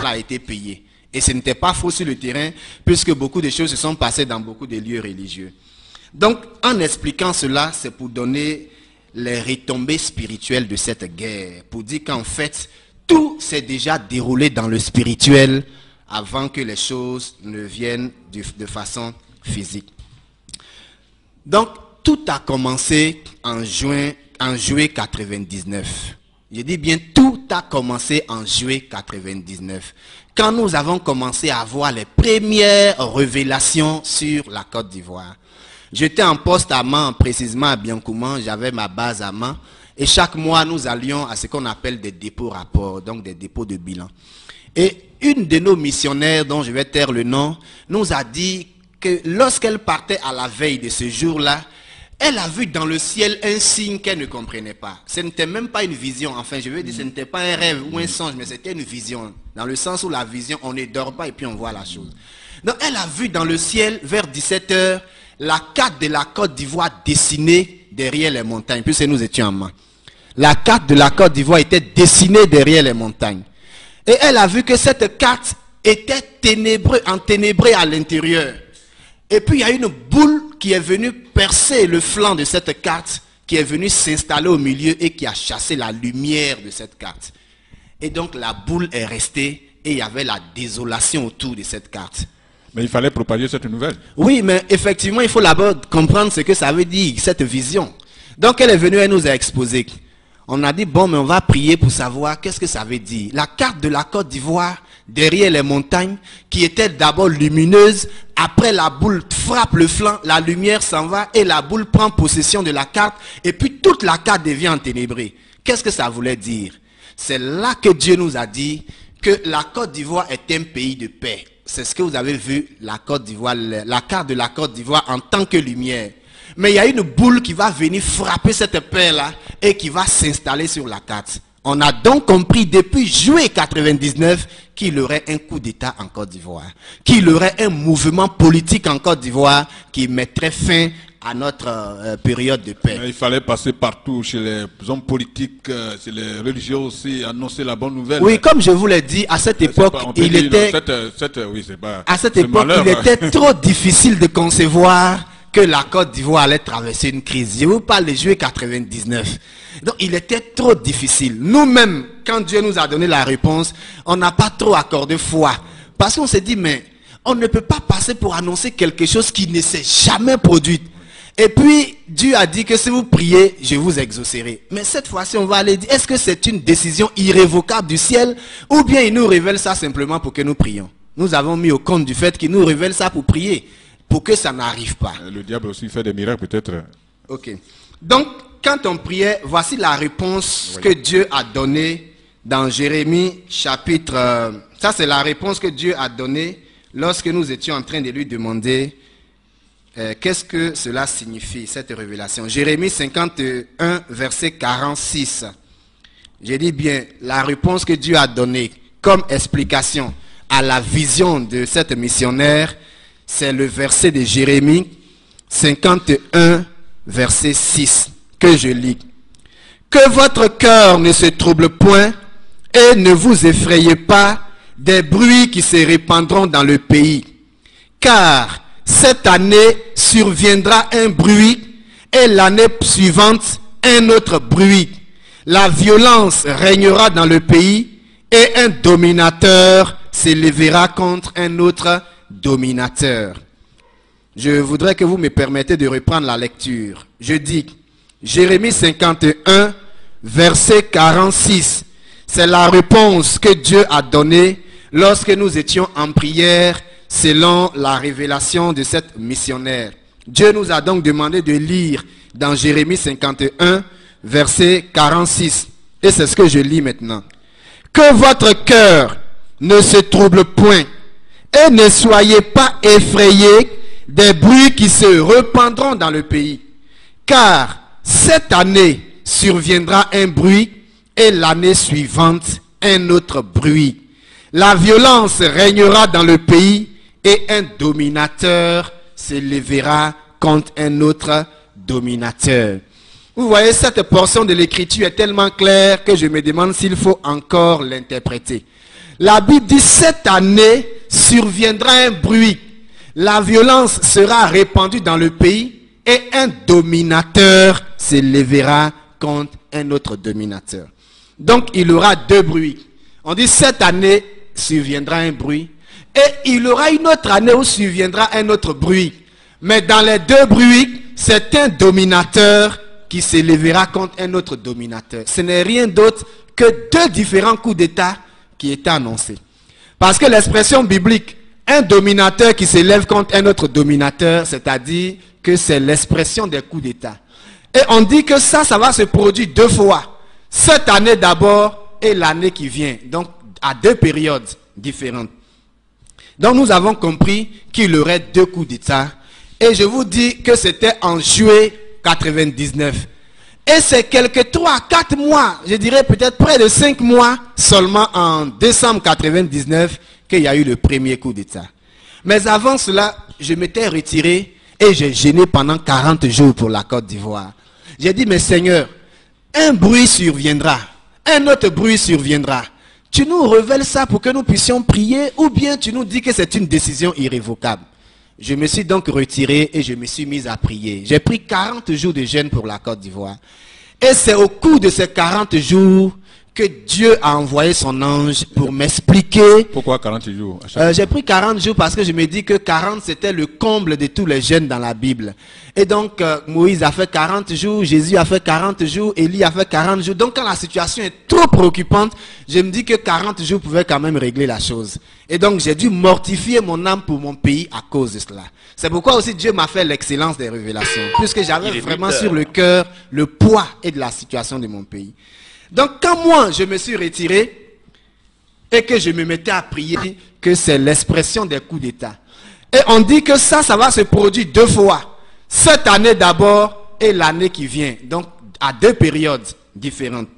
l'argent a été payé. Et ce n'était pas faux sur le terrain, puisque beaucoup de choses se sont passées dans beaucoup de lieux religieux. Donc, en expliquant cela, c'est pour donner les retombées spirituelles de cette guerre, pour dire qu'en fait, tout s'est déjà déroulé dans le spirituel avant que les choses ne viennent de façon physique. Donc, tout a commencé en juillet 99. Je dis bien, tout a commencé en juillet 99. Quand nous avons commencé à avoir les premières révélations sur la Côte d'Ivoire. J'étais en poste à Mans, précisément à Biancouman, j'avais ma base à Mans. Et chaque mois, nous allions à ce qu'on appelle des dépôts rapports, donc des dépôts de bilan. Et une de nos missionnaires, dont je vais taire le nom, nous a dit que lorsqu'elle partait à la veille de ce jour-là, elle a vu dans le ciel un signe qu'elle ne comprenait pas. Ce n'était même pas une vision, enfin je veux dire, ce n'était pas un rêve ou un songe, mais c'était une vision. Dans le sens où la vision, on ne dort pas et puis on voit la chose. Donc elle a vu dans le ciel, vers 17 h, la carte de la Côte d'Ivoire dessinée derrière les montagnes, puisque nous étions en main. La carte de la Côte d'Ivoire était dessinée derrière les montagnes. Et elle a vu que cette carte était enténébrée à l'intérieur. Et puis il y a une boule qui est venue percer le flanc de cette carte, qui est venue s'installer au milieu et qui a chassé la lumière de cette carte. Et donc la boule est restée et il y avait la désolation autour de cette carte. Mais il fallait propager cette nouvelle. Oui, mais effectivement, il faut d'abord comprendre ce que ça veut dire, cette vision. Donc elle est venue, elle nous a exposé. On a dit, bon, mais on va prier pour savoir qu'est-ce que ça veut dire. La carte de la Côte d'Ivoire, derrière les montagnes, qui était d'abord lumineuse, après la boule frappe le flanc, la lumière s'en va et la boule prend possession de la carte et puis toute la carte devient enténébrée. Qu'est-ce que ça voulait dire? C'est là que Dieu nous a dit que la Côte d'Ivoire est un pays de paix. C'est ce que vous avez vu, la Côte d'Ivoire, la carte de la Côte d'Ivoire en tant que lumière. Mais il y a une boule qui va venir frapper cette paix-là et qui va s'installer sur la carte. On a donc compris depuis juillet 99 qu'il y aurait un coup d'État en Côte d'Ivoire, qu'il y aurait un mouvement politique en Côte d'Ivoire qui mettrait fin à notre période de paix. Mais il fallait passer partout, chez les hommes politiques, chez les religieux aussi, annoncer la bonne nouvelle. Oui, comme je vous l'ai dit, à cette époque, il était trop difficile de concevoir que la Côte d'Ivoire allait traverser une crise. Je vous parle de juillet 99. Donc il était trop difficile. Nous-mêmes, quand Dieu nous a donné la réponse, on n'a pas trop accordé foi. Parce qu'on s'est dit, mais on ne peut pas passer pour annoncer quelque chose qui ne s'est jamais produit. Et puis, Dieu a dit que si vous priez, je vous exaucerai. Mais cette fois-ci, on va aller dire, est-ce que c'est une décision irrévocable du ciel ou bien il nous révèle ça simplement pour que nous prions? Nous avons mis au compte du fait qu'il nous révèle ça pour prier, pour que ça n'arrive pas. Le diable aussi fait des miracles peut-être. Ok. Donc, quand on priait, voici la réponse que Dieu a donnée dans Jérémie chapitre... ça, c'est la réponse que Dieu a donnée lorsque nous étions en train de lui demander qu'est-ce que cela signifie, cette révélation. Jérémie 51, verset 46. J'ai dit bien, la réponse que Dieu a donnée comme explication à la vision de cette missionnaire, c'est le verset de Jérémie 51, verset 6, que je lis. Que votre cœur ne se trouble point et ne vous effrayez pas des bruits qui se répandront dans le pays. Car cette année surviendra un bruit et l'année suivante un autre bruit. La violence régnera dans le pays et un dominateur s'élèvera contre un autre dominateur. Je voudrais que vous me permettez de reprendre la lecture. Je dis, Jérémie 51, verset 46. C'est la réponse que Dieu a donnée lorsque nous étions en prière selon la révélation de cette missionnaire. Dieu nous a donc demandé de lire dans Jérémie 51, verset 46. Et c'est ce que je lis maintenant. Que votre cœur ne se trouble point et ne soyez pas effrayés des bruits qui se répandront dans le pays. Car cette année surviendra un bruit et l'année suivante un autre bruit. La violence régnera dans le pays et un dominateur s'élèvera contre un autre dominateur. Vous voyez, cette portion de l'écriture est tellement claire que je me demande s'il faut encore l'interpréter. La Bible dit, cette année surviendra un bruit. La violence sera répandue dans le pays et un dominateur s'élèvera contre un autre dominateur. Donc, il y aura deux bruits. On dit, cette année surviendra un bruit et il y aura une autre année où surviendra un autre bruit. Mais dans les deux bruits, c'est un dominateur qui s'élèvera contre un autre dominateur. Ce n'est rien d'autre que deux différents coups d'État qui étaient annoncés. Parce que l'expression biblique, un dominateur qui s'élève contre un autre dominateur, c'est-à-dire que c'est l'expression des coups d'État. Et on dit que ça va se produire deux fois. Cette année d'abord et l'année qui vient. Donc, à deux périodes différentes. Donc, nous avons compris qu'il y aurait deux coups d'État. Et je vous dis que c'était en juillet 99. Et c'est quelques 3-4 mois, je dirais peut-être près de 5 mois seulement en décembre 99 qu'il y a eu le premier coup d'État. Mais avant cela, je m'étais retiré et j'ai jeûné pendant 40 jours pour la Côte d'Ivoire. J'ai dit, mais Seigneur, un bruit surviendra, un autre bruit surviendra. Tu nous révèles ça pour que nous puissions prier ou bien tu nous dis que c'est une décision irrévocable. Je me suis donc retiré et je me suis mis à prier. J'ai pris 40 jours de jeûne pour la Côte d'Ivoire. Et c'est au cours de ces 40 jours que Dieu a envoyé son ange pour m'expliquer. Pourquoi 40 jours? J'ai pris 40 jours parce que je me dis que 40 c'était le comble de tous les jeûnes dans la Bible. Et donc Moïse a fait 40 jours, Jésus a fait 40 jours, Élie a fait 40 jours. Donc quand la situation est trop préoccupante, je me dis que 40 jours pouvaient quand même régler la chose. Et donc j'ai dû mortifier mon âme pour mon pays à cause de cela. C'est pourquoi aussi Dieu m'a fait l'excellence des révélations. Puisque j'avais vraiment sur le cœur le poids et de la situation de mon pays. Donc quand moi je me suis retiré et que je me mettais à prier, que c'est l'expression des coups d'État. Et on dit que ça va se produire deux fois. Cette année d'abord et l'année qui vient. Donc à deux périodes différentes.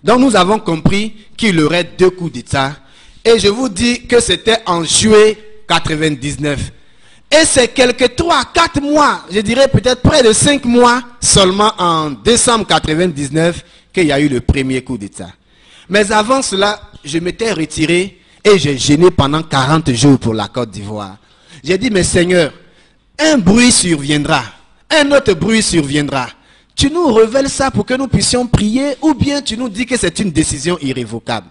Donc nous avons compris qu'il y aurait deux coups d'État. Et je vous dis que c'était en juillet 99. Et c'est quelques 3-4 mois, je dirais peut-être près de 5 mois seulement en décembre 99 qu'il y a eu le premier coup d'État. Mais avant cela, je m'étais retiré et j'ai jeûné pendant 40 jours pour la Côte d'Ivoire. J'ai dit, mais Seigneur, un bruit surviendra, un autre bruit surviendra. Tu nous révèles ça pour que nous puissions prier ou bien tu nous dis que c'est une décision irrévocable.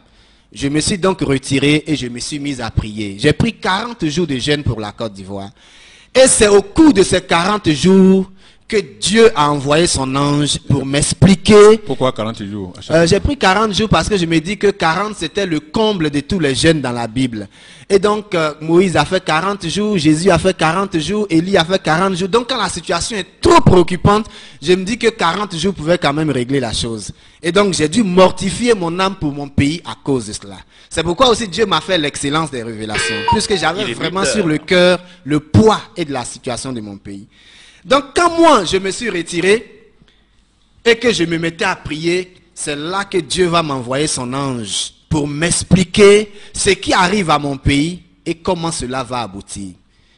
Je me suis donc retiré et je me suis mis à prier. J'ai pris 40 jours de jeûne pour la Côte d'Ivoire. Et c'est au cours de ces 40 jours que Dieu a envoyé son ange pour m'expliquer. Pourquoi 40 jours? J'ai pris 40 jours parce que je me dis que 40 c'était le comble de tous les jeûnes dans la Bible. Et donc Moïse a fait 40 jours, Jésus a fait 40 jours, Élie a fait 40 jours. Donc quand la situation est trop préoccupante, je me dis que 40 jours pouvaient quand même régler la chose. Et donc j'ai dû mortifier mon âme pour mon pays à cause de cela. C'est pourquoi aussi Dieu m'a fait l'excellence des révélations. Puisque j'avais vraiment sur le cœur le poids et de la situation de mon pays. Donc quand moi je me suis retiré et que je me mettais à prier, c'est là que Dieu va m'envoyer son ange pour m'expliquer ce qui arrive à mon pays et comment cela va aboutir.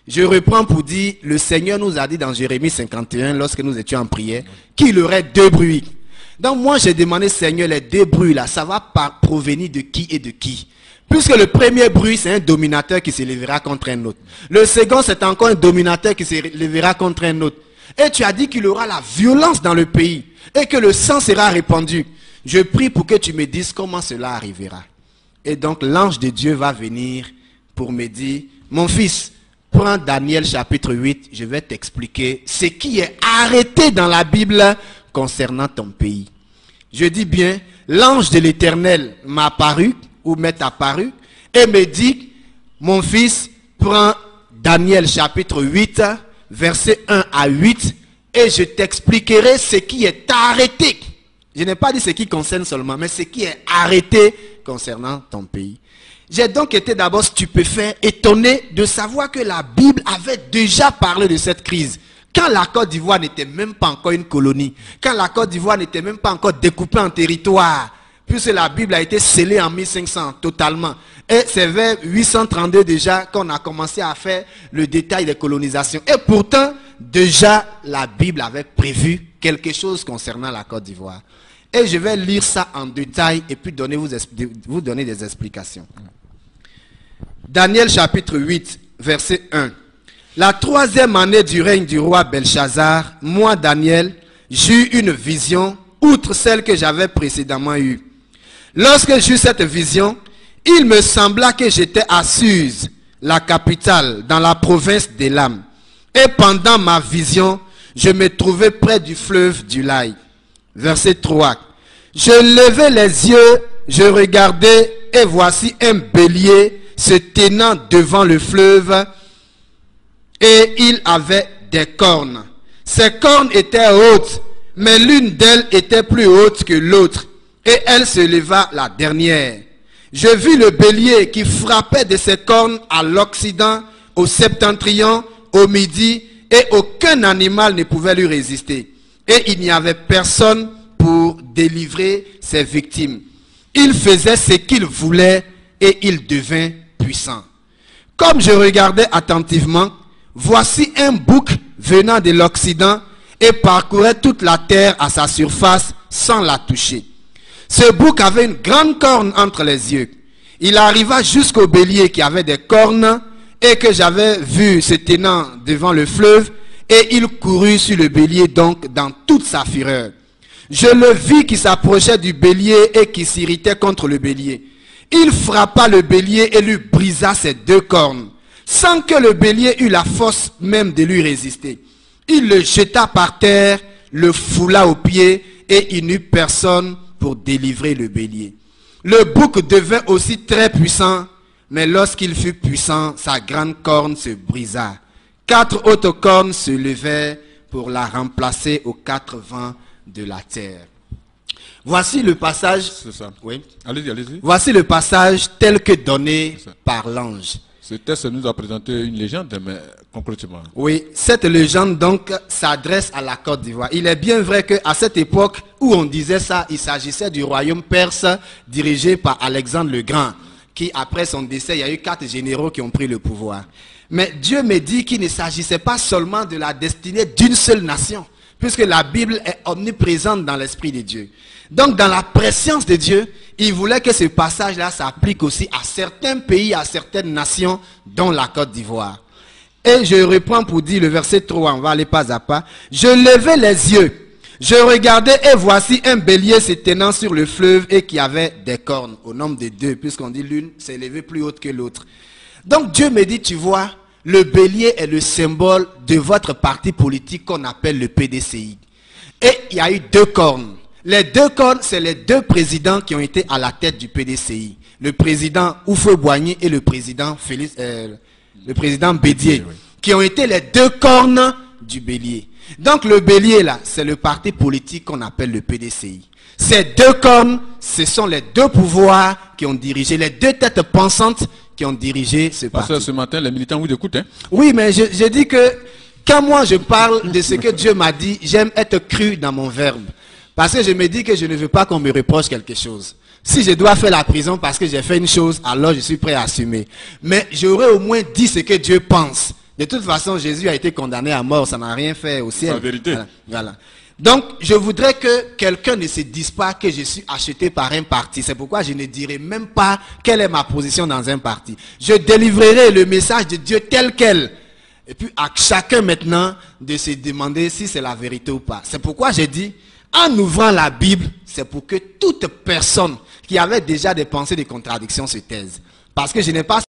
Je reprends pour dire, le Seigneur nous a dit dans Jérémie 51, lorsque nous étions en prière, qu'il y aurait deux bruits. Donc moi j'ai demandé, Seigneur, les deux bruits là, ça va provenir de qui et de qui? Puisque le premier bruit, c'est un dominateur qui se lèvera contre un autre. Le second, c'est encore un dominateur qui se lèvera contre un autre. Et tu as dit qu'il y aura la violence dans le pays et que le sang sera répandu. Je prie pour que tu me dises comment cela arrivera. Et donc l'ange de Dieu va venir pour me dire, mon fils, prends Daniel chapitre 8, je vais t'expliquer ce qui est arrêté dans la Bible concernant ton pays. Je dis bien, l'ange de l'Éternel m'a apparu, ou m'est apparu, et me dit, mon fils, prends Daniel chapitre 8, versets 1 à 8, et je t'expliquerai ce qui est arrêté. Je n'ai pas dit ce qui concerne seulement, mais ce qui est arrêté concernant ton pays. J'ai donc été d'abord stupéfait, étonné de savoir que la Bible avait déjà parlé de cette crise. Quand la Côte d'Ivoire n'était même pas encore une colonie, quand la Côte d'Ivoire n'était même pas encore découpée en territoire, puisque la Bible a été scellée en 1500 totalement. Et c'est vers 832 déjà qu'on a commencé à faire le détail des colonisations. Et pourtant, déjà, la Bible avait prévu quelque chose concernant la Côte d'Ivoire. Et je vais lire ça en détail et puis vous donner des explications. Daniel chapitre 8, verset 1. La 3e année du règne du roi Belchazar, moi Daniel, j'eus une vision, outre celle que j'avais précédemment eue. Lorsque j'eus cette vision, il me sembla que j'étais à Suse, la capitale, dans la province d'Élam. Et pendant ma vision, je me trouvais près du fleuve du Laï. Verset 3. Je levai les yeux, je regardai, et voici un bélier se tenant devant le fleuve, et il avait des cornes. Ses cornes étaient hautes, mais l'une d'elles était plus haute que l'autre, et elle se leva la dernière. Je vis le bélier qui frappait de ses cornes à l'Occident, au septentrion, au midi, et aucun animal ne pouvait lui résister. Et il n'y avait personne pour délivrer ses victimes. Il faisait ce qu'il voulait et il devint puissant. Comme je regardais attentivement, voici un bouc venant de l'Occident et parcourait toute la terre à sa surface sans la toucher. Ce bouc avait une grande corne entre les yeux. Il arriva jusqu'au bélier qui avait des cornes et que j'avais vu se tenant devant le fleuve, et il courut sur le bélier donc dans toute sa fureur. Je le vis qui s'approchait du bélier et qui s'irritait contre le bélier. Il frappa le bélier et lui brisa ses 2 cornes, sans que le bélier eût la force même de lui résister. Il le jeta par terre, le foula aux pieds, et il n'eut personne pour délivrer le bélier. Le bouc devint aussi très puissant, mais lorsqu'il fut puissant, sa grande corne se brisa. 4 autres cornes se levaient pour la remplacer aux 4 vents de la terre. Voici le passage. C'est ça. Oui. Allez-y, allez-y. Voici le passage tel que donné par l'ange. Ce texte nous a présenté une légende, mais concrètement. Oui, cette légende donc s'adresse à la Côte d'Ivoire. Il est bien vrai qu'à cette époque où on disait ça, il s'agissait du royaume perse dirigé par Alexandre le Grand, qui après son décès, il y a eu 4 généraux qui ont pris le pouvoir. Mais Dieu me dit qu'il ne s'agissait pas seulement de la destinée d'une seule nation, puisque la Bible est omniprésente dans l'esprit de Dieu. Donc dans la préscience de Dieu, il voulait que ce passage-là s'applique aussi à certains pays, à certaines nations, dont la Côte d'Ivoire. Et je reprends pour dire le verset 3, on va aller pas à pas. Je levai les yeux, je regardais et voici un bélier se tenant sur le fleuve et qui avait des cornes, au nombre de 2, puisqu'on dit l'une s'est élevée plus haute que l'autre. Donc Dieu me dit, tu vois, le bélier est le symbole de votre parti politique qu'on appelle le PDCI. Et il y a eu 2 cornes. Les 2 cornes, c'est les 2 présidents qui ont été à la tête du PDCI. Le président Houphouët-Boigny et le président Bédié, qui ont été les 2 cornes du bélier. Donc le bélier là, c'est le parti politique qu'on appelle le PDCI. Ces 2 cornes, ce sont les 2 pouvoirs qui ont dirigé, les 2 têtes pensantes qui ont dirigé ce parti. Parce que ce matin, les militants vous écoutent. Hein? Oui, mais je dis que quand moi je parle de ce que Dieu m'a dit, j'aime être cru dans mon verbe. Parce que je me dis que je ne veux pas qu'on me reproche quelque chose. Si je dois faire la prison parce que j'ai fait une chose, alors je suis prêt à assumer. Mais j'aurais au moins dit ce que Dieu pense. De toute façon, Jésus a été condamné à mort, ça n'a rien fait au ciel. C'est la vérité. Voilà. Donc, je voudrais que quelqu'un ne se dise pas que je suis acheté par un parti. C'est pourquoi je ne dirai même pas quelle est ma position dans un parti. Je délivrerai le message de Dieu tel quel. Et puis, à chacun maintenant de se demander si c'est la vérité ou pas. C'est pourquoi j'ai dit, en ouvrant la Bible, c'est pour que toute personne qui avait déjà des pensées de contradiction se taise. Parce que je n'ai pas